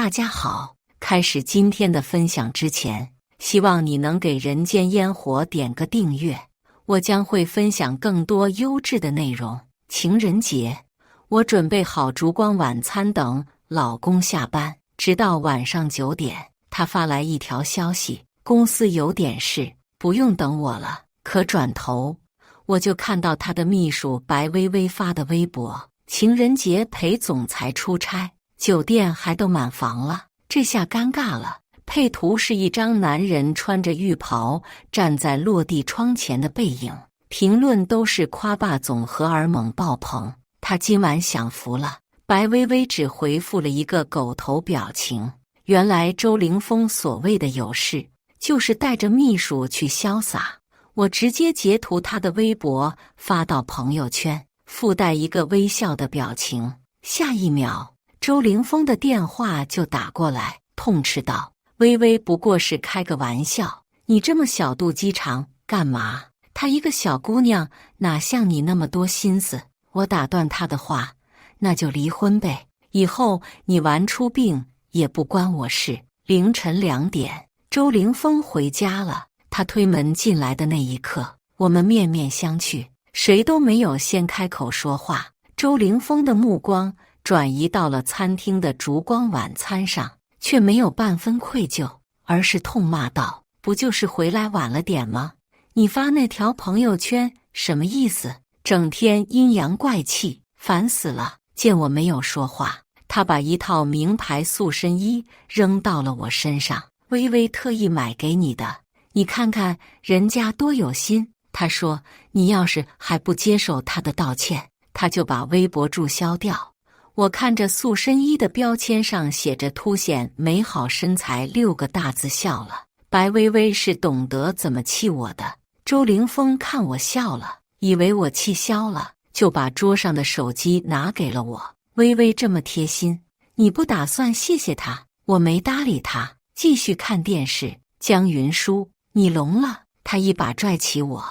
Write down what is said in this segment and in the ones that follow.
大家好，开始今天的分享之前，希望你能给人间烟火点个订阅，我将会分享更多优质的内容。情人节，我准备好烛光晚餐等老公下班，直到晚上9点，他发来一条消息，公司有点事，不用等我了。可转头，我就看到他的秘书白薇薇发的微博，情人节陪总裁出差，酒店还都满房了，这下尴尬了。配图是一张男人穿着浴袍站在落地窗前的背影，评论都是夸霸总荷尔蒙爆棚，他今晚享福了。白薇薇只回复了一个狗头表情。原来周凌风所谓的有事，就是带着秘书去潇洒。我直接截图他的微博发到朋友圈，附带一个微笑的表情。下一秒，周凌风的电话就打过来，痛斥道：薇薇不过是开个玩笑，你这么小肚鸡肠干嘛？她一个小姑娘，哪像你那么多心思？我打断他的话，那就离婚呗，以后你玩出病也不关我事。凌晨2点，周凌风回家了。他推门进来的那一刻，我们面面相觑，谁都没有先开口说话。周凌风的目光转移到了餐厅的烛光晚餐上，却没有半分愧疚，而是痛骂道：不就是回来晚了点吗？你发那条朋友圈什么意思？整天阴阳怪气，烦死了。见我没有说话，他把一套名牌塑身衣扔到了我身上。薇薇特意买给你的，你看看人家多有心。他说你要是还不接受他的道歉，他就把微博注销掉。我看着塑身衣的标签上写着凸显美好身材6个大字笑了。白薇薇是懂得怎么气我的。周凌风看我笑了，以为我气消了，就把桌上的手机拿给了我。薇薇这么贴心，你不打算谢谢他？我没搭理他，继续看电视。江云舒，你聋了？他一把拽起我，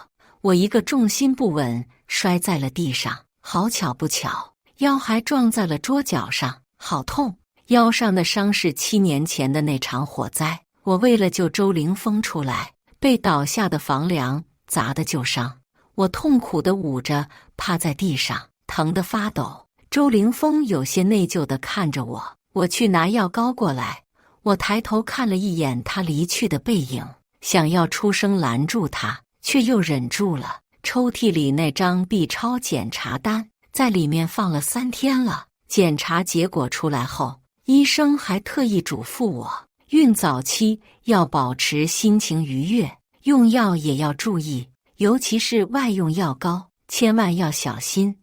我一个重心不稳摔在了地上，好巧不巧，腰还撞在了桌角上，好痛。腰上的伤是7年前的那场火灾，我为了救周凌风出来，被倒下的房梁砸得旧伤。我痛苦地捂着趴在地上，疼得发抖。周凌风有些内疚地看着我，我去拿药膏过来。我抬头看了一眼他离去的背影，想要出声拦住他，却又忍住了。抽屉里那张 B 超检查单在里面放了3天了。检查结果出来后，医生还特意嘱咐我，孕早期要保持心情愉悦，用药也要注意，尤其是外用药膏，千万要小心。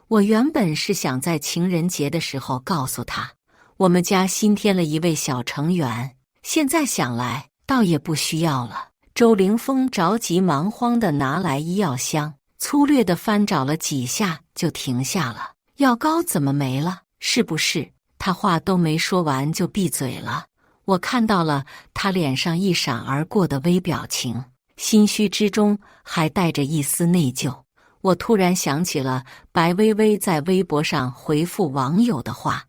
我原本是想在情人节的时候告诉他，我们家新添了一位小成员，现在想来倒也不需要了。周凌风着急忙慌地拿来医药箱，粗略地翻找了几下就停下了。药膏怎么没了？是不是？他话都没说完就闭嘴了。我看到了他脸上一闪而过的微表情，心虚之中还带着一丝内疚。我突然想起了白薇薇在微博上回复网友的话，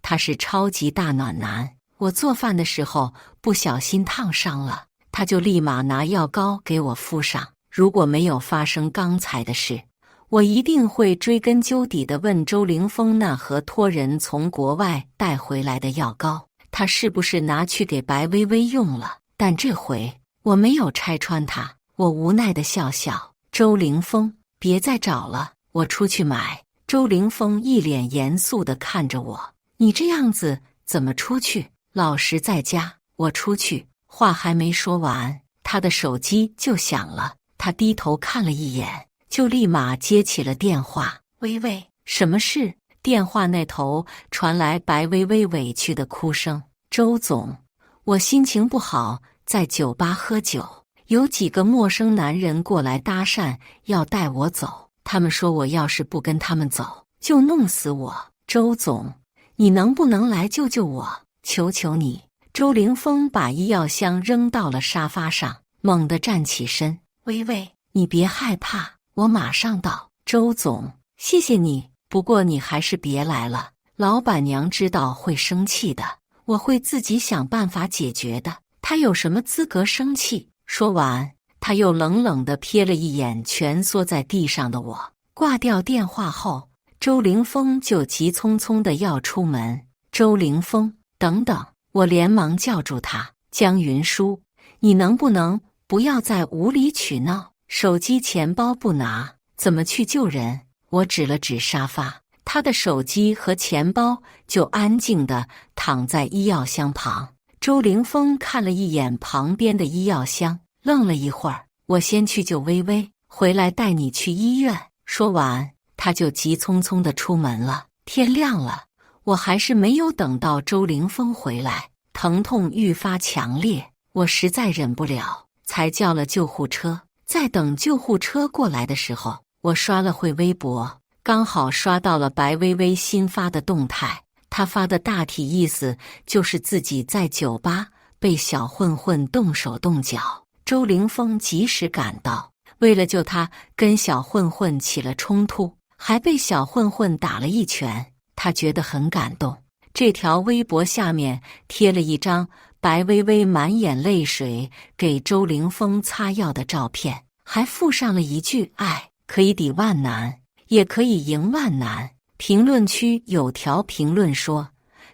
他是超级大暖男，我做饭的时候不小心烫伤了，他就立马拿药膏给我敷上。如果没有发生刚才的事，我一定会追根究底地问周凌风那盒托人从国外带回来的药膏，他是不是拿去给白薇薇用了？但这回我没有拆穿他，我无奈地笑笑。周凌风，别再找了，我出去买。周凌风一脸严肃地看着我，你这样子怎么出去？老实在家。我出去，话还没说完，他的手机就响了。他低头看了一眼，就立马接起了电话。薇薇，什么事？电话那头传来白薇薇委屈的哭声。周总，我心情不好，在酒吧喝酒，有几个陌生男人过来搭讪，要带我走。他们说我要是不跟他们走，就弄死我。周总，你能不能来救救我？求求你！周凌风把医药箱扔到了沙发上，猛地站起身。薇薇，你别害怕，我马上到。周总，谢谢你，不过你还是别来了，老板娘知道会生气的。我会自己想办法解决的。他有什么资格生气？说完，他又冷冷地瞥了一眼蜷缩在地上的我。挂掉电话后，周凌风就急匆匆地要出门。周凌风，等等！我连忙叫住他。江云舒，你能不能不要再无理取闹？手机钱包不拿，怎么去救人？我指了指沙发，他的手机和钱包就安静地躺在医药箱旁。周凌风看了一眼旁边的医药箱，愣了一会儿。我先去救微微，回来带你去医院。说完，他就急匆匆地出门了。天亮了，我还是没有等到周凌风回来，疼痛愈发强烈，我实在忍不了，才叫了救护车。在等救护车过来的时候，我刷了会微博，刚好刷到了白薇薇新发的动态。她发的大体意思就是自己在酒吧被小混混动手动脚，周凌风及时赶到，为了救她跟小混混起了冲突，还被小混混打了一拳。他觉得很感动。这条微博下面贴了一张白薇薇满眼泪水给周凌风擦药的照片，还附上了一句：爱可以抵万难，也可以赢万难。评论区有条评论说，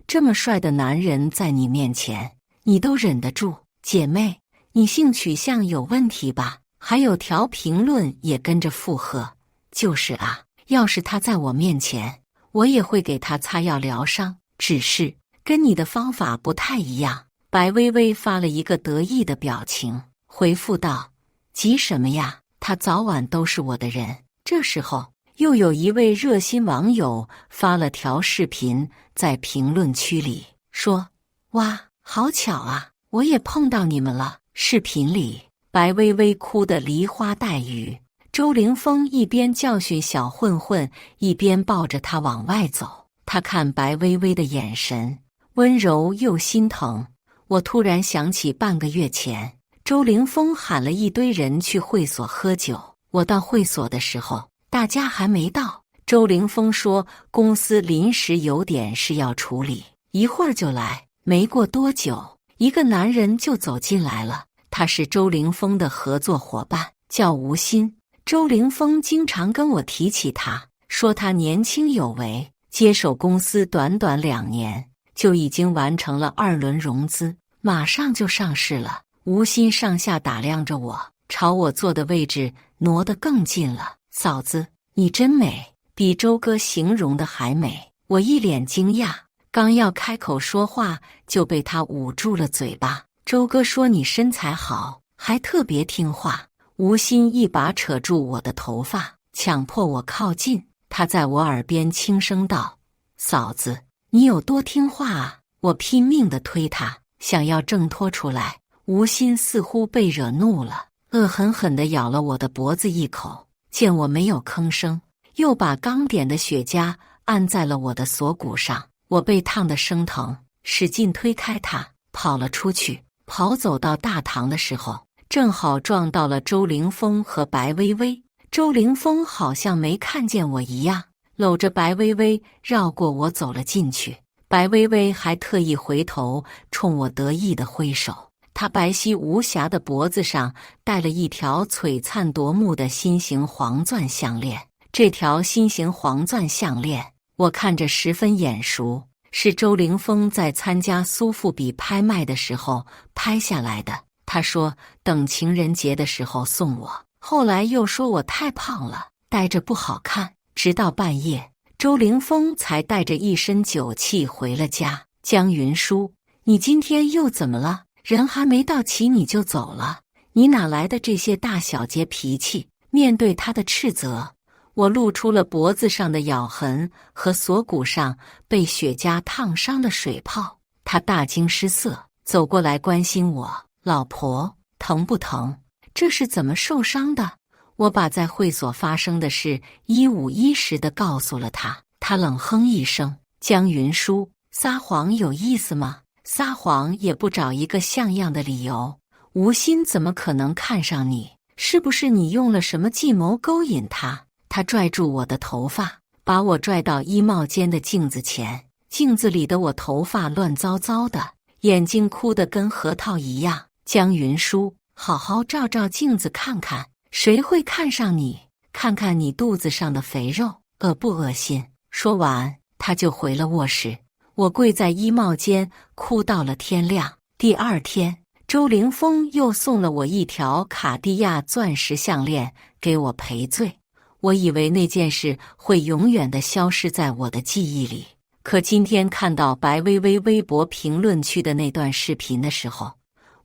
这么帅的男人在你面前，你都忍得住？姐妹，你性取向有问题吧？还有条评论也跟着附和，就是啊，要是他在我面前，我也会给他擦药疗伤，只是跟你的方法不太一样。白薇薇发了一个得意的表情，回复道：急什么呀，他早晚都是我的人。这时候又有一位热心网友发了条视频在评论区里说，哇，好巧啊，我也碰到你们了。视频里白薇薇哭得梨花带雨，周凌风一边教训小混混，一边抱着她往外走。他看白薇薇的眼神温柔又心疼。我突然想起半个月前，周凌风喊了一堆人去会所喝酒，我到会所的时候，大家还没到。周凌风说公司临时有点事要处理，一会儿就来。没过多久，一个男人就走进来了，他是周凌风的合作伙伴，叫吴昕。周凌风经常跟我提起他，说他年轻有为，接手公司短短2年就已经完成了2轮融资，马上就上市了。吴昕上下打量着我，朝我坐的位置挪得更近了。嫂子，你真美，比周哥形容的还美。我一脸惊讶，刚要开口说话，就被他捂住了嘴巴。周哥说你身材好，还特别听话。吴昕一把扯住我的头发，强迫我靠近。他在我耳边轻声道：嫂子，你有多听话啊？我拼命地推他，想要挣脱出来。吴昕似乎被惹怒了，恶狠狠地咬了我的脖子一口。见我没有吭声，又把刚点的雪茄按在了我的锁骨上。我被烫得生疼，使劲推开他，跑了出去。跑走到大堂的时候，正好撞到了周凌风和白薇薇。周凌风好像没看见我一样，搂着白薇薇绕过我走了进去。白薇薇还特意回头冲我得意地挥手。她白皙无瑕的脖子上戴了一条璀璨夺目的心形黄钻项链。这条心形黄钻项链我看着十分眼熟，是周凌风在参加苏富比拍卖的时候拍下来的。他说等情人节的时候送我，后来又说我太胖了，戴着不好看。直到半夜，周凌风才带着一身酒气回了家。江云舒，你今天又怎么了？人还没到齐你就走了，你哪来的这些大小节脾气？面对他的斥责，我露出了脖子上的咬痕和锁骨上被雪茄烫伤的水泡。他大惊失色，走过来关心我：老婆，疼不疼？这是怎么受伤的？我把在会所发生的事一五一十地告诉了他。他冷哼一声：江云舒，撒谎有意思吗？撒谎也不找一个像样的理由。吴昕怎么可能看上你？是不是你用了什么计谋勾引他？他拽住我的头发，把我拽到衣帽间的镜子前，镜子里的我头发乱糟糟的，眼睛哭得跟核桃一样。江云舒，好好照照镜子看看，谁会看上你？看看你肚子上的肥肉，恶不恶心？说完，他就回了卧室。我跪在衣帽间，哭到了天亮。第二天，周凌风又送了我一条卡地亚钻石项链给我赔罪。我以为那件事会永远地消失在我的记忆里，可今天看到白薇薇微博评论区的那段视频的时候，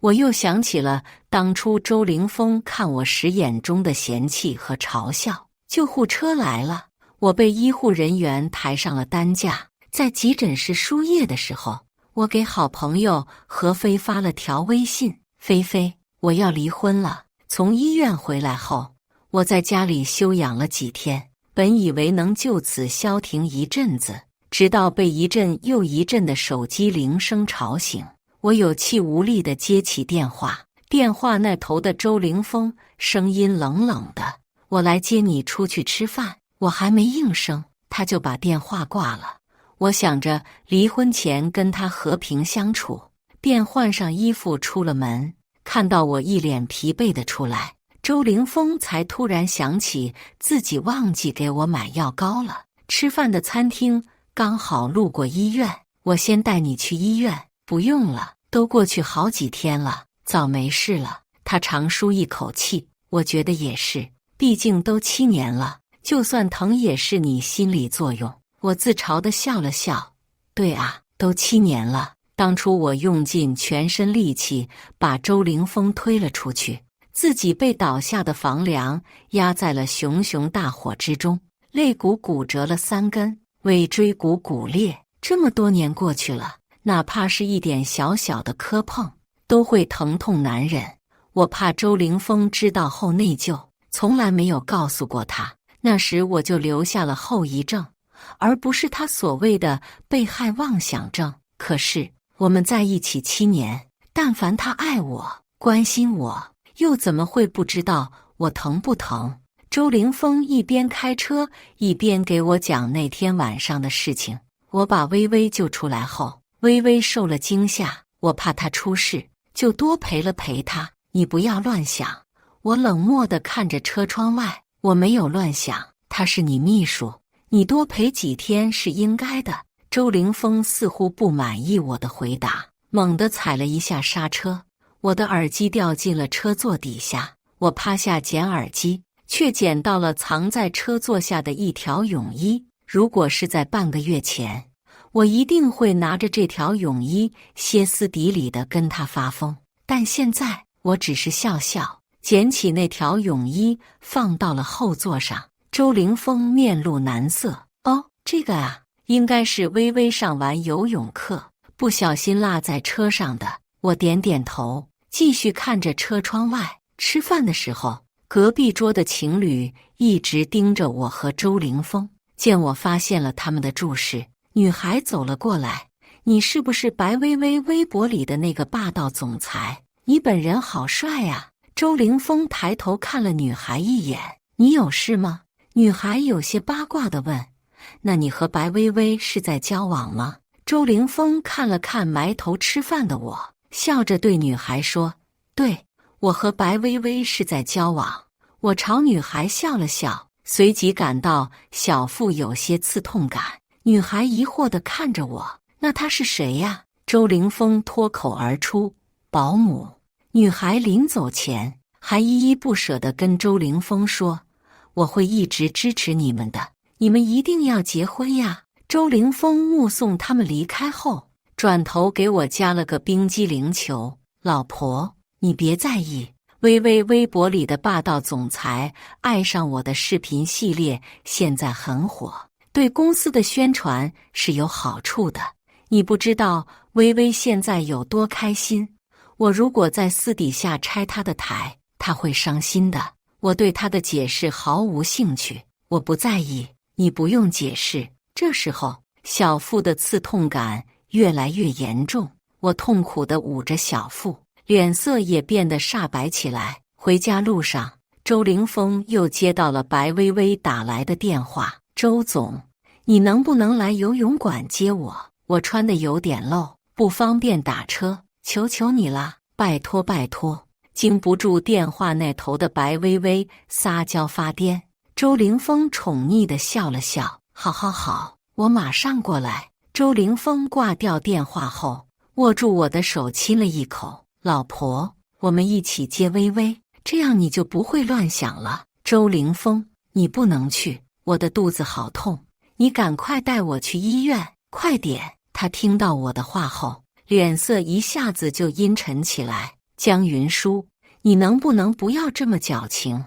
我又想起了当初周凌风看我时眼中的嫌弃和嘲笑。救护车来了，我被医护人员抬上了担架。在急诊室输液的时候，我给好朋友何飞发了条微信：菲菲，我要离婚了。从医院回来后，我在家里休养了几天，本以为能就此消停一阵子，直到被一阵又一阵的手机铃声吵醒。我有气无力地接起电话，电话那头的周凌风声音冷冷的：我来接你出去吃饭。我还没应声，他就把电话挂了。我想着离婚前跟他和平相处，便换上衣服出了门。看到我一脸疲惫的出来，周凌风才突然想起自己忘记给我买药膏了。吃饭的餐厅刚好路过医院，我先带你去医院。不用了，都过去好几天了，早没事了。他长舒一口气，我觉得也是，毕竟都7年了，就算疼也是你心理作用。我自嘲地笑了笑，对啊，都7年了。当初我用尽全身力气把周凌风推了出去，自己被倒下的房梁压在了熊熊大火之中，肋骨骨折了3根，尾椎骨骨裂。这么多年过去了，哪怕是一点小小的磕碰，都会疼痛难忍。我怕周凌风知道后内疚，从来没有告诉过他。那时我就留下了后遗症，而不是他所谓的被害妄想症。可是我们在一起7年，但凡他爱我、关心我，又怎么会不知道我疼不疼？周凌风一边开车一边给我讲那天晚上的事情。我把微微救出来后，微微受了惊吓，我怕她出事，就多陪了陪她。你不要乱想。我冷漠地看着车窗外，我没有乱想，他是你秘书，你多陪几天是应该的。周凌风似乎不满意我的回答，猛地踩了一下刹车，我的耳机掉进了车座底下。我趴下捡耳机，却捡到了藏在车座下的一条泳衣。如果是在半个月前，我一定会拿着这条泳衣歇斯底里地跟他发疯，但现在我只是笑笑，捡起那条泳衣放到了后座上。周凌风面露难色，哦，这个啊，应该是微微上完游泳课不小心落在车上的。我点点头，继续看着车窗外。吃饭的时候，隔壁桌的情侣一直盯着我和周凌风，见我发现了他们的注视，女孩走了过来：你是不是白薇薇微博里的那个霸道总裁？你本人好帅啊。周凌风抬头看了女孩一眼：你有事吗？女孩有些八卦地问：那你和白薇薇是在交往吗？周凌风看了看埋头吃饭的我，笑着对女孩说：对，我和白薇薇是在交往。我朝女孩笑了笑，随即感到小腹有些刺痛感。女孩疑惑地看着我：那她是谁呀？周凌风脱口而出：保姆。女孩临走前还依依不舍地跟周凌风说：我会一直支持你们的，你们一定要结婚呀。周凌风目送他们离开后，转头给我加了个冰激凌球：老婆，你别在意，微微微博里的霸道总裁爱上我的视频系列现在很火，对公司的宣传是有好处的。你不知道微微现在有多开心，我如果在私底下拆她的台，她会伤心的。我对她的解释毫无兴趣，我不在意，你不用解释。这时候，小腹的刺痛感越来越严重，我痛苦地捂着小腹，脸色也变得煞白起来。回家路上，周凌风又接到了白薇薇打来的电话：周总，你能不能来游泳馆接我？我穿的有点露，不方便打车，求求你啦，拜托拜托。经不住电话那头的白薇薇撒娇发癫，周凌风宠溺地笑了笑，好好好，我马上过来。周凌风挂掉电话后，握住我的手亲了一口，老婆，我们一起接薇薇，这样你就不会乱想了。周凌风，你不能去，我的肚子好痛，你赶快带我去医院，快点。他听到我的话后，脸色一下子就阴沉起来。江云舒，你能不能不要这么矫情？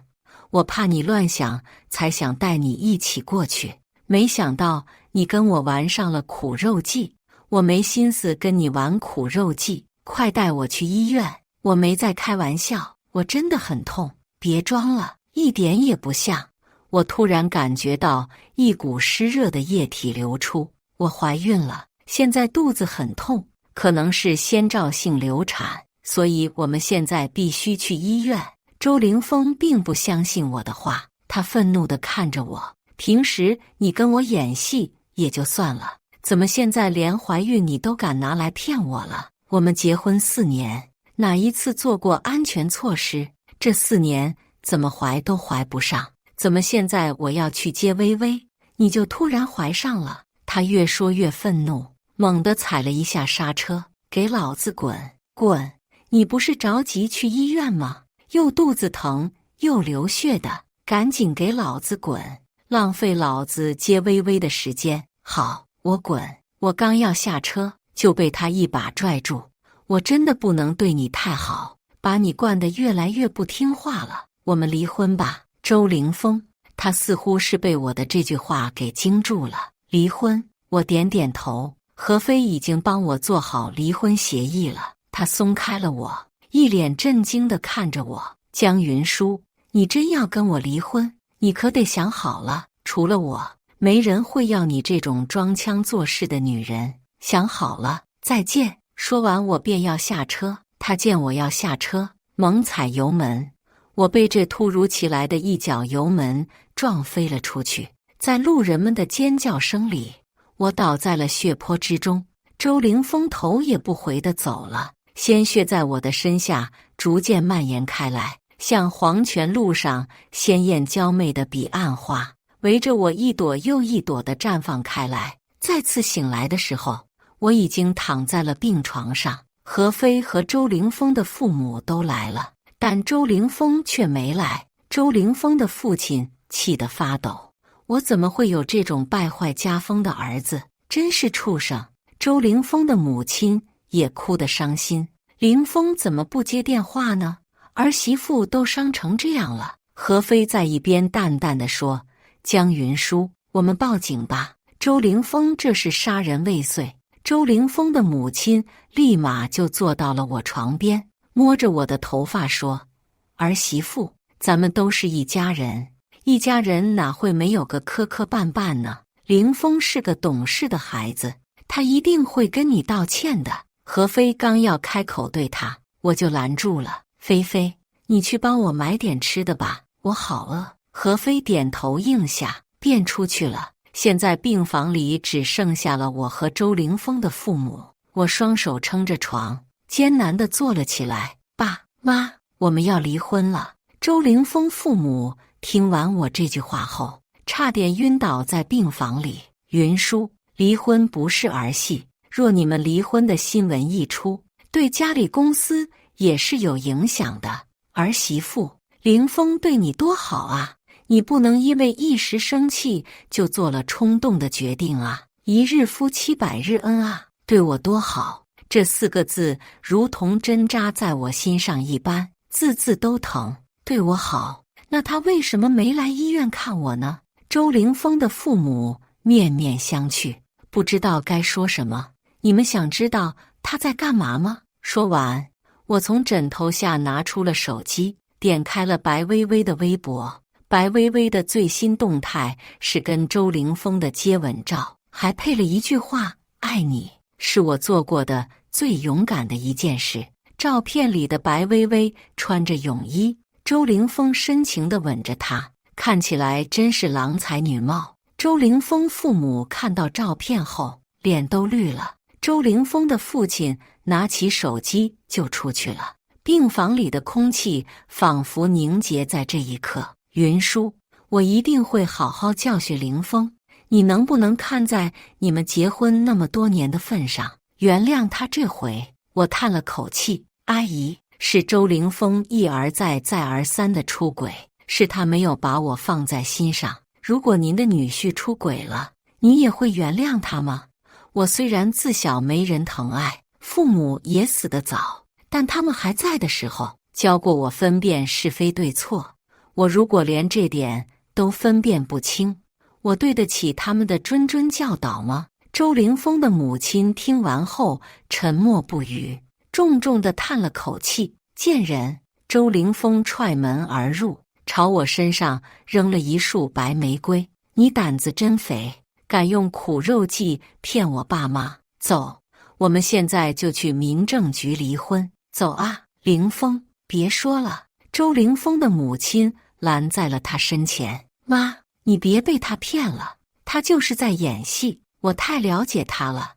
我怕你乱想，才想带你一起过去，没想到你跟我玩上了苦肉计。我没心思跟你玩苦肉计，快带我去医院。我没在开玩笑，我真的很痛，别装了，一点也不像。我突然感觉到一股湿热的液体流出，我怀孕了，现在肚子很痛，可能是先兆性流产，所以我们现在必须去医院。周凌风并不相信我的话，他愤怒地看着我，平时你跟我演戏也就算了，怎么现在连怀孕你都敢拿来骗我了？我们结婚4年，哪一次做过安全措施？这4年怎么怀都怀不上，怎么现在我要去接薇薇，你就突然怀上了？他越说越愤怒，猛地踩了一下刹车，给老子滚！滚！你不是着急去医院吗？又肚子疼又流血的，赶紧给老子滚！浪费老子接薇薇的时间。好，我滚！我刚要下车，就被他一把拽住。我真的不能对你太好，把你惯得越来越不听话了。我们离婚吧。周凌风，他似乎是被我的这句话给惊住了。离婚？我点点头。何飞已经帮我做好离婚协议了。他松开了我，一脸震惊地看着我。江云舒，你真要跟我离婚？你可得想好了，除了我，没人会要你这种装腔作势的女人。想好了，再见。说完我便要下车，他见我要下车，猛踩油门，我被这突如其来的一脚油门撞飞了出去。在路人们的尖叫声里，我倒在了血泊之中。周凌风头也不回地走了，鲜血在我的身下逐渐蔓延开来，像黄泉路上鲜艳娇媚的彼岸花，围着我一朵又一朵地绽放开来。再次醒来的时候，我已经躺在了病床上。何飞和周凌风的父母都来了，但周凌风却没来。周凌风的父亲气得发抖，我怎么会有这种败坏家风的儿子？真是畜生！周凌风的母亲也哭得伤心。凌风怎么不接电话呢？儿媳妇都伤成这样了。何飞在一边淡淡地说：江云舒，我们报警吧。周凌风这是杀人未遂。周凌风的母亲立马就坐到了我床边，摸着我的头发说：儿媳妇，咱们都是一家人，一家人哪会没有个磕磕绊绊呢？凌风是个懂事的孩子，他一定会跟你道歉的。何飞刚要开口对他，我就拦住了。菲菲，你去帮我买点吃的吧，我好饿。何飞点头应下，便出去了。现在病房里只剩下了我和周凌风的父母。我双手撑着床，艰难地坐了起来。爸妈，我们要离婚了。周凌风父母听完我这句话后，差点晕倒在病房里。云舒，离婚不是儿戏，若你们离婚的新闻一出，对家里公司也是有影响的。儿媳妇，凌风对你多好啊，你不能因为一时生气就做了冲动的决定啊！一日夫妻百日恩啊，对我多好！这4个字如同针扎在我心上一般，字字都疼。对我好，那他为什么没来医院看我呢？周凌风的父母面面相觑，不知道该说什么。你们想知道他在干嘛吗？说完，我从枕头下拿出了手机，点开了白薇薇的微博。白薇薇的最新动态是跟周凌风的接吻照，还配了一句话：爱你，是我做过的最勇敢的一件事。照片里的白薇薇穿着泳衣，周凌风深情地吻着她，看起来真是郎才女貌。周凌风父母看到照片后，脸都绿了。周凌风的父亲拿起手机就出去了。病房里的空气仿佛凝结在这一刻。云舒，我一定会好好教训凌风，你能不能看在你们结婚那么多年的份上，原谅他这回？我叹了口气，阿姨，是周凌风一而再再而三的出轨，是他没有把我放在心上。如果您的女婿出轨了，你也会原谅他吗？我虽然自小没人疼爱，父母也死得早，但他们还在的时候，教过我分辨是非对错。我如果连这点都分辨不清，我对得起他们的谆谆教导吗？周凌风的母亲听完后沉默不语，重重地叹了口气。贱人！周凌风踹门而入，朝我身上扔了一束白玫瑰。你胆子真肥，敢用苦肉计骗我爸妈！走，我们现在就去民政局离婚。走啊！凌风，别说了。周凌风的母亲拦在了他身前。妈，你别被他骗了，他就是在演戏，我太了解他了。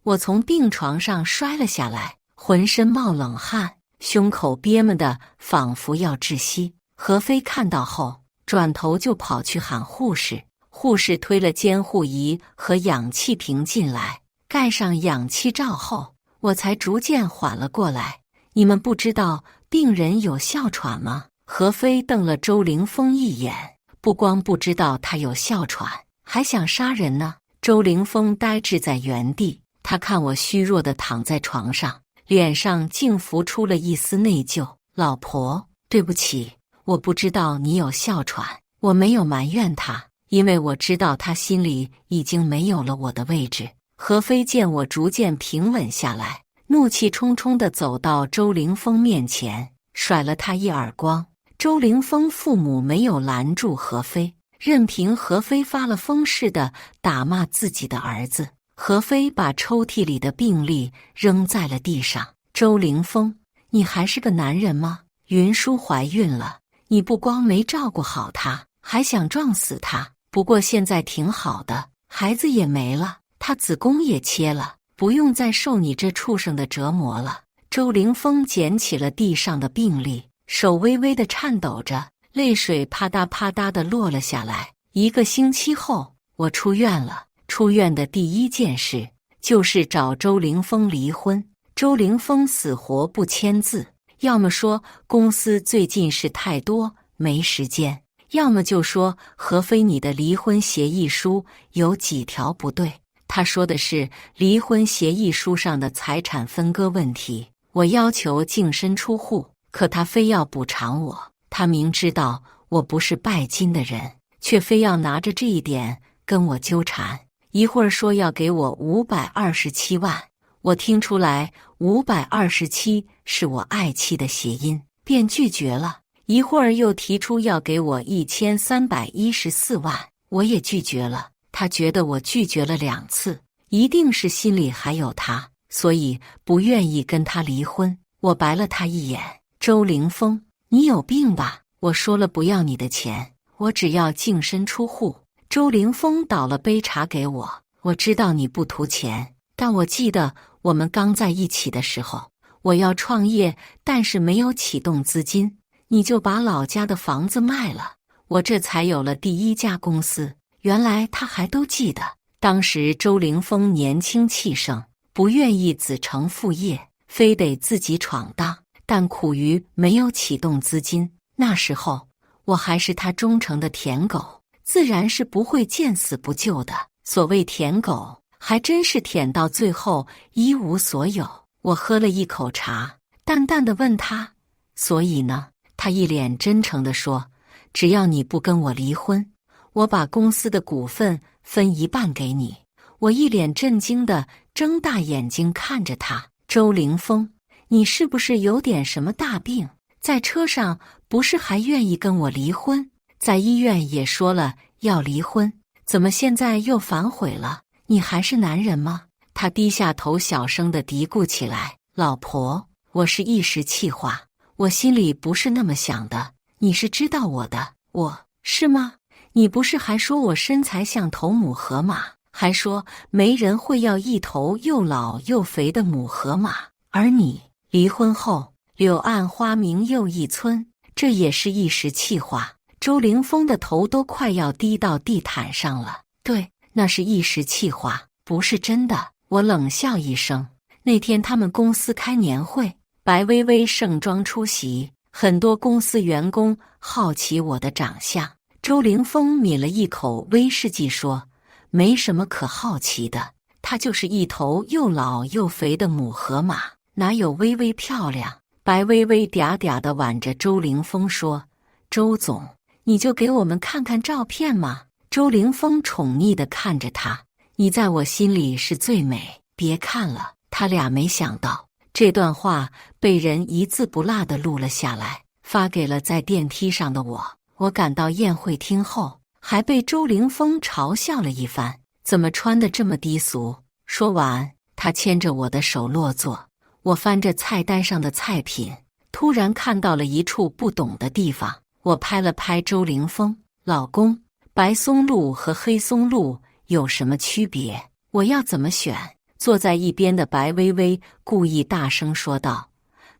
我从病床上摔了下来，浑身冒冷汗，胸口憋闷的仿佛要窒息。何飞看到后，转头就跑去喊护士。护士推了监护仪和氧气瓶进来，盖上氧气罩后，我才逐渐缓了过来。你们不知道病人有哮喘吗？何飞瞪了周凌风一眼，不光不知道他有哮喘，还想杀人呢。周凌风呆滞在原地，他看我虚弱地躺在床上，脸上竟浮出了一丝内疚。老婆，对不起，我不知道你有哮喘。我没有埋怨他，因为我知道他心里已经没有了我的位置。何飞见我逐渐平稳下来，怒气冲冲地走到周凌风面前，甩了他一耳光。周凌风父母没有拦住何飞，任凭何飞发了疯似的打骂自己的儿子。何飞把抽屉里的病历扔在了地上。周凌风，你还是个男人吗？云舒怀孕了，你不光没照顾好她，还想撞死她。不过现在挺好的，孩子也没了，她子宫也切了，不用再受你这畜生的折磨了。周凌风捡起了地上的病历，手微微的颤抖着，泪水啪嗒啪嗒的落了下来。1个星期后，我出院了。出院的第一件事就是找周凌风离婚。周凌风死活不签字，要么说公司最近事太多没时间，要么就说何飞你的离婚协议书有几条不对。他说的是离婚协议书上的财产分割问题，我要求净身出户，可他非要补偿我。他明知道我不是拜金的人，却非要拿着这一点跟我纠缠。一会儿说要给我527万，我听出来527是我爱妻的谐音，便拒绝了。一会儿又提出要给我1314万，我也拒绝了。他觉得我拒绝了2次，一定是心里还有他，所以不愿意跟他离婚。我白了他一眼。周凌风，你有病吧？我说了不要你的钱，我只要净身出户。周凌风倒了杯茶给我。我知道你不图钱，但我记得我们刚在一起的时候，我要创业，但是没有启动资金，你就把老家的房子卖了，我这才有了第1家公司。原来他还都记得。当时周凌风年轻气盛，不愿意子承父业，非得自己闯荡，但苦于没有启动资金。那时候我还是他忠诚的舔狗，自然是不会见死不救的。所谓舔狗，还真是舔到最后一无所有。我喝了一口茶，淡淡的问他，所以呢？他一脸真诚地说，只要你不跟我离婚，我把公司的股份分1半给你。我一脸震惊地睁大眼睛看着他。周凌风，你是不是有点什么大病？在车上不是还愿意跟我离婚，在医院也说了要离婚，怎么现在又反悔了？你还是男人吗？他低下头小声地嘀咕起来，老婆，我是一时气话，我心里不是那么想的，你是知道我的。我是吗？你不是还说我身材像头母河马，还说没人会要一头又老又肥的母河马。而你离婚后，柳暗花明又一村，这也是一时气话。周凌风的头都快要低到地毯上了。对，那是一时气话，不是真的。我冷笑一声。那天他们公司开年会，白薇薇盛装出席，很多公司员工好奇我的长相。周凌风抿了一口威士忌说，没什么可好奇的，她就是一头又老又肥的母河马，哪有薇薇漂亮？白薇薇嗲嗲地挽着周凌风说，周总，你就给我们看看照片嘛。周凌风宠溺地看着她，你在我心里是最美，别看了。他俩没想到这段话被人一字不落地录了下来，发给了在电梯上的我。我赶到宴会厅后，还被周凌风嘲笑了一番，怎么穿得这么低俗。说完，他牵着我的手落座。我翻着菜单上的菜品，突然看到了一处不懂的地方。我拍了拍周凌风，老公，白松露和黑松露有什么区别？我要怎么选？坐在一边的白薇薇故意大声说道，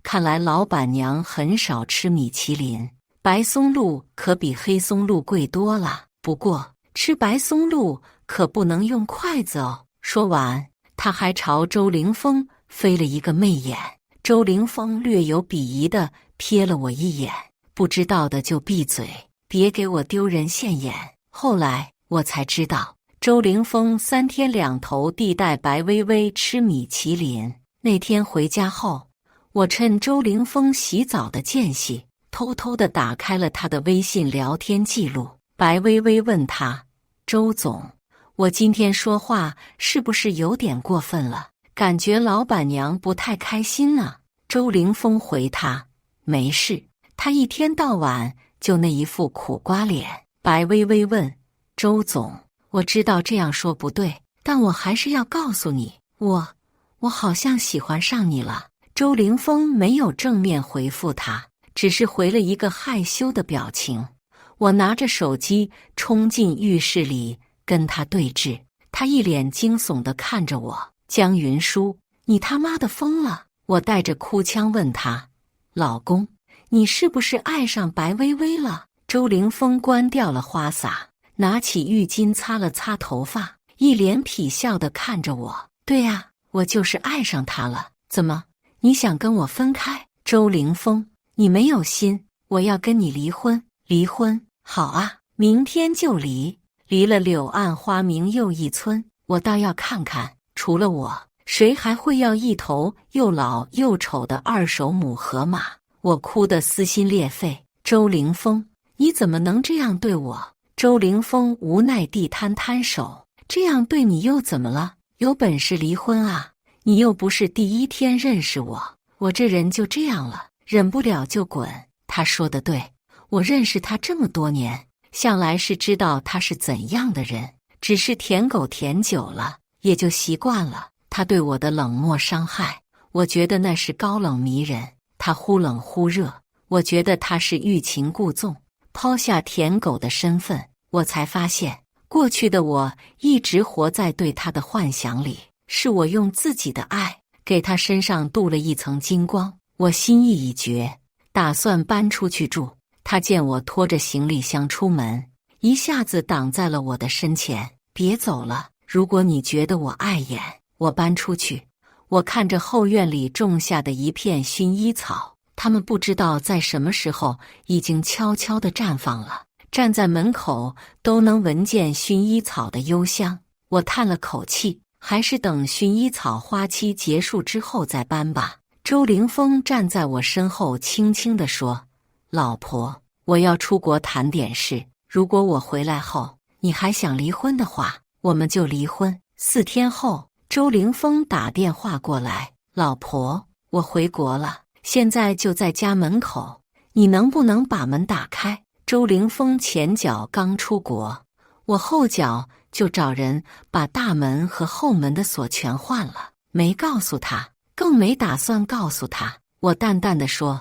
看来老板娘很少吃米其林，白松露可比黑松露贵多了，不过吃白松露可不能用筷子哦。说完，他还朝周凌风飞了一个媚眼。周凌风略有鄙夷地瞥了我一眼，不知道的就闭嘴，别给我丢人现眼。后来我才知道，周凌风3天2头地带白薇薇吃米其林。那天回家后，我趁周凌风洗澡的间隙，偷偷地打开了他的微信聊天记录。白薇薇问他，周总，我今天说话是不是有点过分了？感觉老板娘不太开心啊。周凌风回他，没事，他一天到晚就那一副苦瓜脸。白薇薇问，周总，我知道这样说不对，但我还是要告诉你，我好像喜欢上你了。周凌风没有正面回复他，只是回了一个害羞的表情。我拿着手机冲进浴室里跟他对峙，他一脸惊悚地看着我。江云舒，你他妈的疯了！我带着哭腔问他，老公，你是不是爱上白薇薇了？周凌风关掉了花洒，拿起浴巾擦了擦头发，一脸痞笑地看着我。对啊，我就是爱上她了。怎么，你想跟我分开？周凌风，你没有心，我要跟你离婚。离婚？好啊，明天就离。离了柳暗花明又一村，我倒要看看，除了我，谁还会要一头又老又丑的二手母河马？我哭得撕心裂肺。周凌风，你怎么能这样对我？周凌风无奈地摊摊手，这样对你又怎么了？有本事离婚啊！你又不是第一天认识我，我这人就这样了，忍不了就滚。他说的对，我认识他这么多年，向来是知道他是怎样的人，只是舔狗舔久了，也就习惯了。他对我的冷漠伤害，我觉得那是高冷迷人。他忽冷忽热，我觉得他是欲擒故纵。抛下舔狗的身份，我才发现，过去的我一直活在对他的幻想里，是我用自己的爱给他身上镀了一层金光。我心意已决，打算搬出去住。他见我拖着行李箱出门，一下子挡在了我的身前。别走了，如果你觉得我碍眼，我搬出去。我看着后院里种下的一片薰衣草，它们不知道在什么时候已经悄悄地绽放了，站在门口都能闻见薰衣草的幽香。我叹了口气，还是等薰衣草花期结束之后再搬吧。周凌风站在我身后轻轻地说，老婆，我要出国谈点事，如果我回来后你还想离婚的话，我们就离婚。4天后，周凌风打电话过来，老婆，我回国了，现在就在家门口，你能不能把门打开？周凌风前脚刚出国，我后脚就找人把大门和后门的锁全换了，没告诉他，更没打算告诉他。我淡淡地说，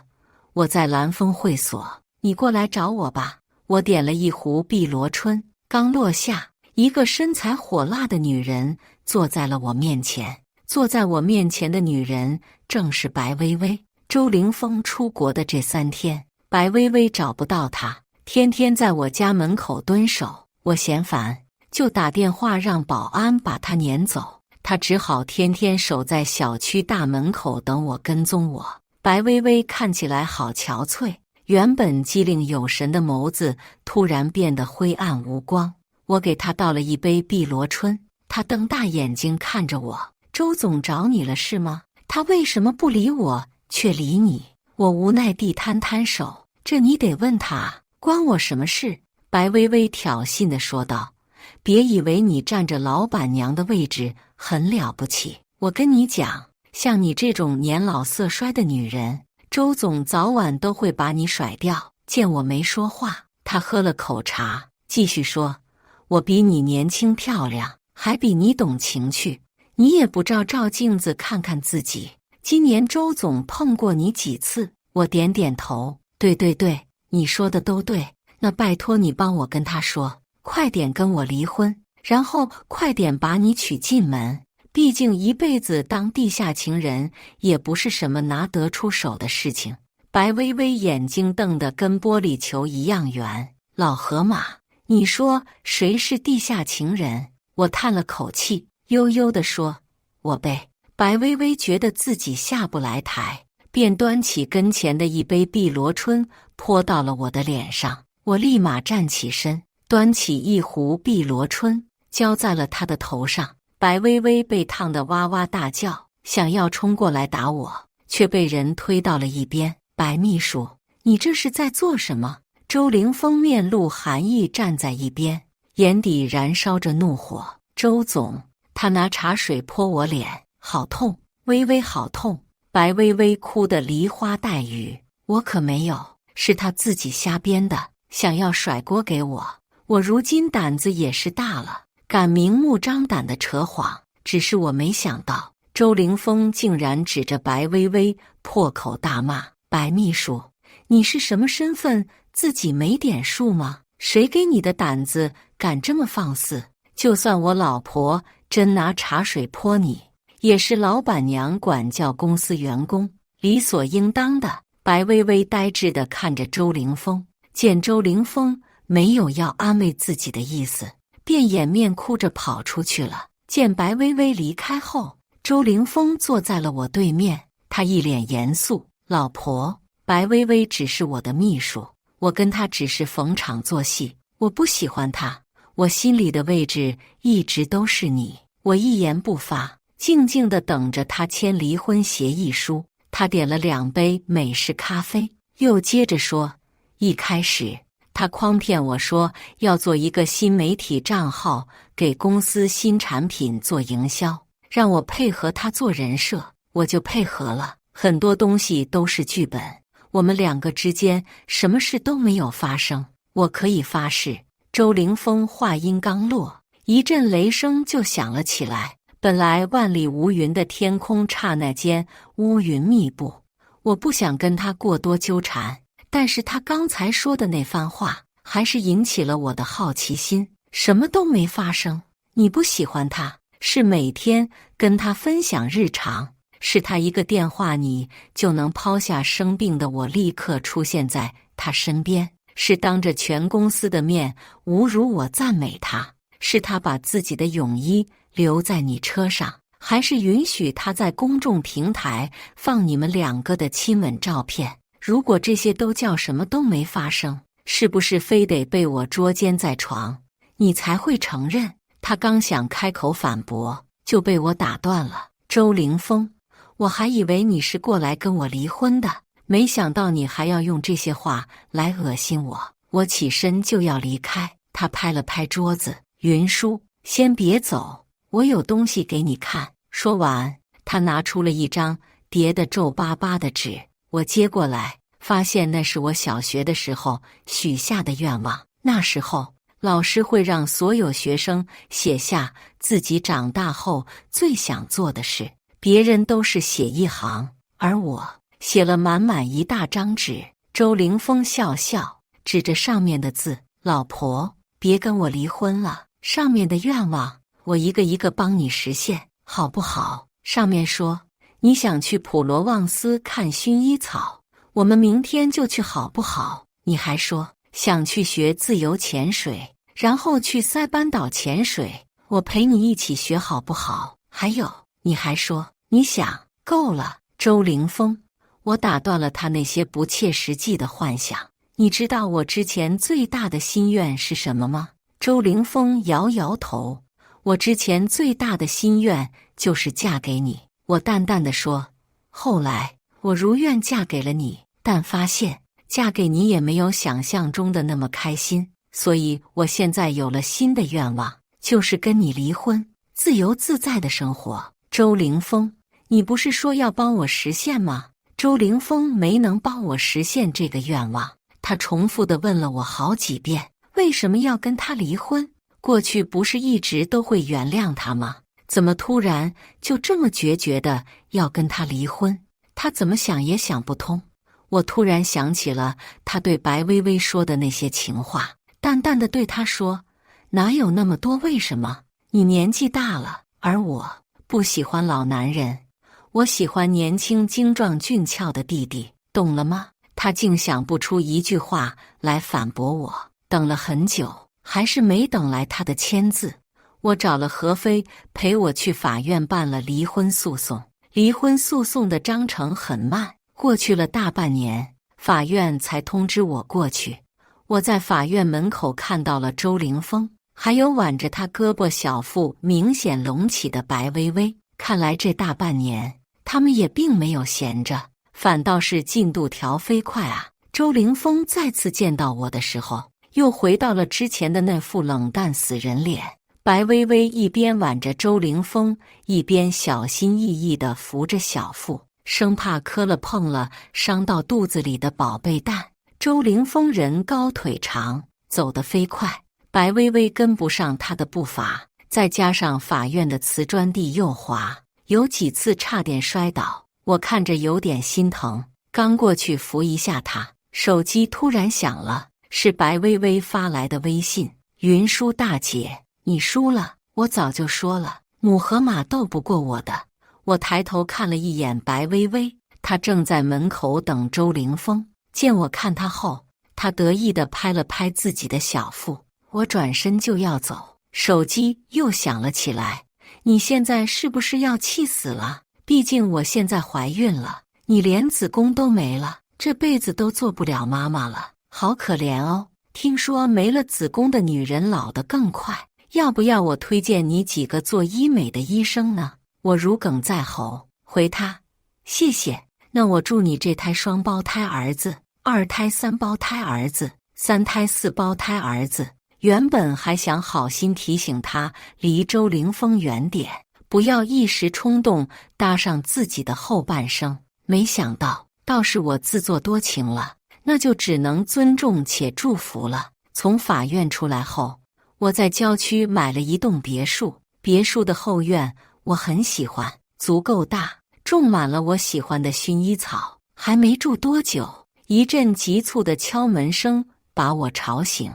我在蓝峰会所，你过来找我吧。我点了一壶碧螺春，刚落下，一个身材火辣的女人坐在了我面前。坐在我面前的女人正是白薇薇。周凌风出国的这3天，白薇薇找不到他，天天在我家门口蹲守。我嫌烦，就打电话让保安把他撵走。他只好天天守在小区大门口等我跟踪我。白薇薇看起来好憔悴，原本机灵有神的眸子突然变得灰暗无光。我给她倒了一杯碧螺春，她瞪大眼睛看着我。周总找你了是吗？他为什么不理我，却理你？我无奈地摊摊手，这你得问他，关我什么事？白薇薇挑衅地说道，别以为你占着老板娘的位置很了不起，我跟你讲，像你这种年老色衰的女人，周总早晚都会把你甩掉。见我没说话，他喝了口茶，继续说，我比你年轻漂亮，还比你懂情趣，你也不照照镜子看看自己，今年周总碰过你几次？我点点头，对对对，你说的都对，那拜托你帮我跟他说，快点跟我离婚，然后快点把你娶进门，毕竟一辈子当地下情人也不是什么拿得出手的事情。白薇薇眼睛瞪得跟玻璃球一样圆，老河马，你说谁是地下情人？我叹了口气，悠悠地说，我呗。白薇薇觉得自己下不来台，便端起跟前的一杯碧螺春泼到了我的脸上。我立马站起身，端起一壶碧螺春浇在了她的头上。白薇薇被烫得哇哇大叫，想要冲过来打我，却被人推到了一边。白秘书，你这是在做什么？周凌风面露寒意站在一边，眼底燃烧着怒火。周总，他拿茶水泼我脸，好痛，微微好痛。白薇薇哭得梨花带雨，我可没有，是他自己瞎编的，想要甩锅给我。我如今胆子也是大了，敢明目张胆地扯谎，只是我没想到周凌风竟然指着白薇薇破口大骂，白秘书，你是什么身份，自己没点数吗？谁给你的胆子敢这么放肆？就算我老婆真拿茶水泼你，也是老板娘管教公司员工，理所应当的。白薇薇呆滞地看着周凌风，见周凌风没有要安慰自己的意思，便掩面哭着跑出去了。见白薇薇离开后，周凌风坐在了我对面，他一脸严肃，老婆，白薇薇只是我的秘书，我跟她只是逢场作戏，我不喜欢她，我心里的位置一直都是你。我一言不发，静静地等着他签离婚协议书。他点了2杯美式咖啡，又接着说，一开始他诓骗我说要做一个新媒体账号，给公司新产品做营销，让我配合他做人设，我就配合了。很多东西都是剧本，我们2个之间什么事都没有发生，我可以发誓。周凌风话音刚落，一阵雷声就响了起来。本来万里无云的天空刹那间乌云密布，我不想跟他过多纠缠，但是他刚才说的那番话还是引起了我的好奇心。什么都没发生，你不喜欢他，是每天跟他分享日常，是他一个电话你就能抛下生病的我立刻出现在他身边，是当着全公司的面侮辱我赞美他，是他把自己的泳衣留在你车上，还是允许他在公众平台放你们2个的亲吻照片？如果这些都叫什么都没发生，是不是非得被我捉奸在床，你才会承认？他刚想开口反驳，就被我打断了。周凌风，我还以为你是过来跟我离婚的，没想到你还要用这些话来恶心我。我起身就要离开，他拍了拍桌子，云舒，先别走，我有东西给你看。说完，他拿出了一张叠得皱巴巴的纸，我接过来，发现那是我小学的时候许下的愿望。那时候，老师会让所有学生写下自己长大后最想做的事，别人都是写1行，而我写了满满一大张纸。周凌风笑笑，指着上面的字，老婆，别跟我离婚了，上面的愿望我一个一个帮你实现，好不好？上面说你想去普罗旺斯看薰衣草，我们明天就去好不好？你还说想去学自由潜水，然后去塞班岛潜水，我陪你一起学好不好？还有，你还说你想……够了，周凌风，我打断了他那些不切实际的幻想。你知道我之前最大的心愿是什么吗？周凌风摇摇头，我之前最大的心愿就是嫁给你。我淡淡的说，后来我如愿嫁给了你，但发现嫁给你也没有想象中的那么开心，所以我现在有了新的愿望，就是跟你离婚，自由自在的生活。周凌风，你不是说要帮我实现吗？周凌风没能帮我实现这个愿望，他重复地问了我好几遍，为什么要跟他离婚？过去不是一直都会原谅他吗？怎么突然就这么决绝的要跟他离婚？他怎么想也想不通。我突然想起了他对白薇薇说的那些情话，淡淡的对他说，哪有那么多为什么？你年纪大了，而我不喜欢老男人，我喜欢年轻精壮俊俏的弟弟，懂了吗？他竟想不出一句话来反驳我，等了很久，还是没等来他的签字。我找了何飞陪我去法院办了离婚诉讼，离婚诉讼的章程很慢，过去了大半年，法院才通知我过去。我在法院门口看到了周凌风，还有挽着他胳膊小腹明显隆起的白薇薇。看来这大半年他们也并没有闲着，反倒是进度条飞快啊。周凌风再次见到我的时候，又回到了之前的那副冷淡死人脸。白薇薇一边挽着周凌风，一边小心翼翼地扶着小腹，生怕磕了碰了伤到肚子里的宝贝蛋。周凌风人高腿长，走得飞快，白薇薇跟不上他的步伐，再加上法院的瓷砖地又滑，有几次差点摔倒。我看着有点心疼，刚过去扶一下他，手机突然响了，是白薇薇发来的微信：云舒大姐，你输了，我早就说了，母和马斗不过我的。我抬头看了一眼白薇薇，她正在门口等周凌风。见我看她后，她得意地拍了拍自己的小腹。我转身就要走，手机又响了起来。你现在是不是要气死了？毕竟我现在怀孕了，你连子宫都没了，这辈子都做不了妈妈了，好可怜哦。听说没了子宫的女人老得更快，要不要我推荐你几个做医美的医生呢？我如鲠在喉，回他，谢谢。那我祝你这胎双胞胎儿子，二胎三胞胎儿子，三胎四胞胎儿子。原本还想好心提醒他离周凌风远点，不要一时冲动搭上自己的后半生，没想到倒是我自作多情了，那就只能尊重且祝福了。从法院出来后，我在郊区买了一栋别墅，别墅的后院我很喜欢，足够大，种满了我喜欢的薰衣草。还没住多久，一阵急促的敲门声把我吵醒。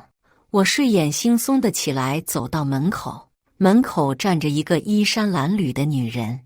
我睡眼惺忪的起来，走到门口，门口站着一个衣衫褴褛的女人，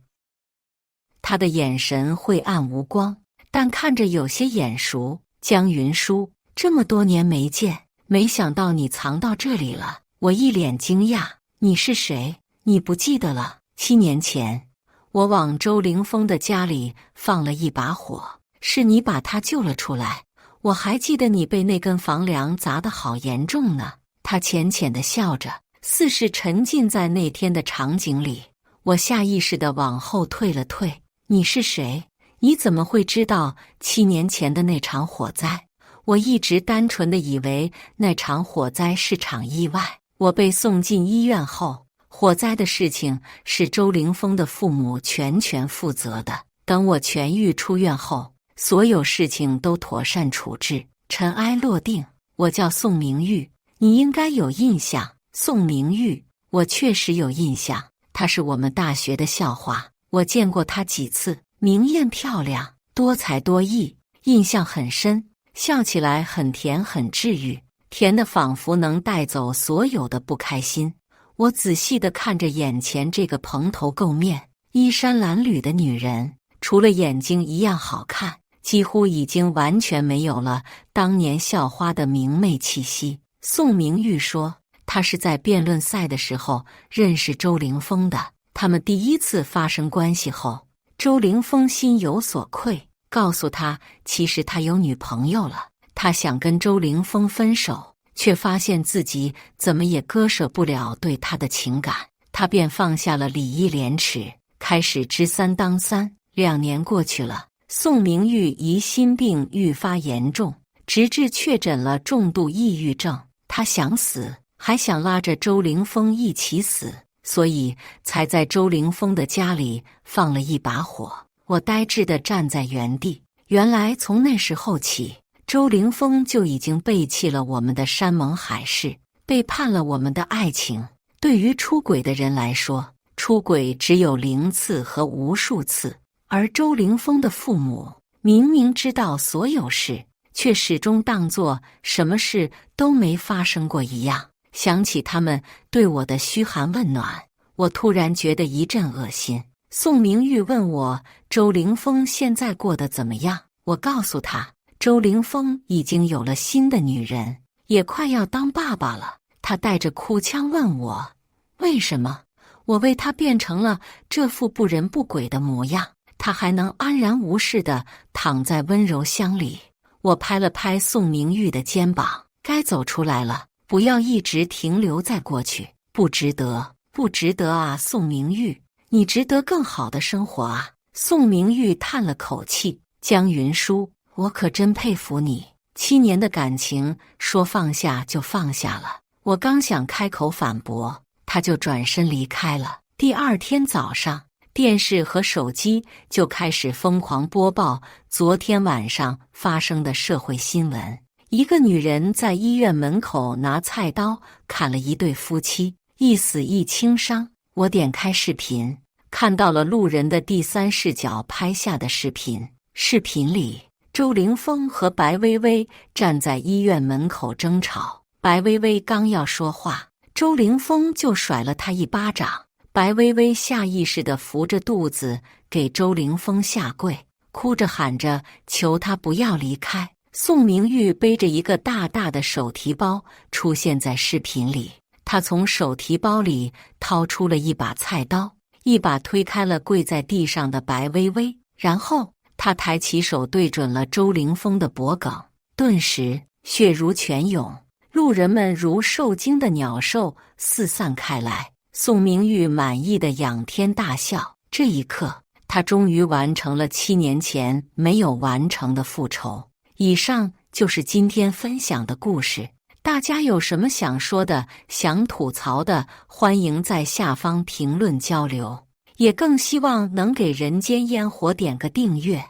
她的眼神晦暗无光，但看着有些眼熟。江云舒，这么多年没见，没想到你藏到这里了。我一脸惊讶，你是谁？你不记得了？7年前，我往周凌风的家里放了一把火，是你把他救了出来。我还记得你被那根房梁砸得好严重呢。他浅浅地笑着，似是沉浸在那天的场景里。我下意识地往后退了退。你是谁？你怎么会知道7年前的那场火灾？我一直单纯地以为那场火灾是场意外。我被送进医院后，火灾的事情是周凌风的父母全权负责的。等我痊愈出院后，所有事情都妥善处置，尘埃落定。我叫宋明玉，你应该有印象。宋明玉，我确实有印象，她是我们大学的校花，我见过她几次，明艳漂亮，多才多艺，印象很深，笑起来很甜很治愈，甜的仿佛能带走所有的不开心。我仔细地看着眼前这个蓬头垢面、衣衫褴褛的女人，除了眼睛一样好看，几乎已经完全没有了当年校花的明媚气息。宋明玉说，她是在辩论赛的时候认识周凌风的。他们第一次发生关系后，周凌风心有所愧，告诉他其实他有女朋友了。他想跟周凌风分手，却发现自己怎么也割舍不了对他的情感，他便放下了礼义廉耻，开始知三当三。2年过去了，宋明玉疑心病愈发严重，直至确诊了重度抑郁症。他想死，还想拉着周凌风一起死，所以才在周凌风的家里放了一把火。我呆滞地站在原地，原来从那时候起，周凌风就已经背弃了我们的山盟海誓，背叛了我们的爱情。对于出轨的人来说，出轨只有0次和无数次，而周凌风的父母明明知道所有事，却始终当作什么事都没发生过一样。想起他们对我的嘘寒问暖，我突然觉得一阵恶心。宋明玉问我周凌风现在过得怎么样，我告诉他，周凌风已经有了新的女人，也快要当爸爸了。他带着哭腔问我为什么，我为他变成了这副不人不鬼的模样，他还能安然无事地躺在温柔乡里。我拍了拍宋明玉的肩膀，该走出来了，不要一直停留在过去，不值得，不值得啊！宋明玉，你值得更好的生活啊！宋明玉叹了口气，江云舒，我可真佩服你，7年的感情说放下就放下了。我刚想开口反驳，他就转身离开了。第2天早上，电视和手机就开始疯狂播报昨天晚上发生的社会新闻。一个女人在医院门口拿菜刀砍了一对夫妻，一死一轻伤。我点开视频，看到了路人的第3视角拍下的视频。视频里，周凌风和白薇薇站在医院门口争吵，白薇薇刚要说话，周凌风就甩了她一巴掌。白薇薇下意识地扶着肚子给周凌风下跪，哭着喊着求他不要离开。宋明玉背着一个大大的手提包出现在视频里，他从手提包里掏出了一把菜刀，一把推开了跪在地上的白薇薇，然后他抬起手对准了周凌风的脖颈，顿时血如泉涌，路人们如受惊的鸟兽四散开来。宋明玉满意的仰天大笑，这一刻，他终于完成了7年前没有完成的复仇。以上就是今天分享的故事，大家有什么想说的、想吐槽的，欢迎在下方评论交流，也更希望能给人间烟火点个订阅，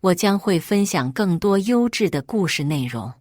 我将会分享更多优质的故事内容。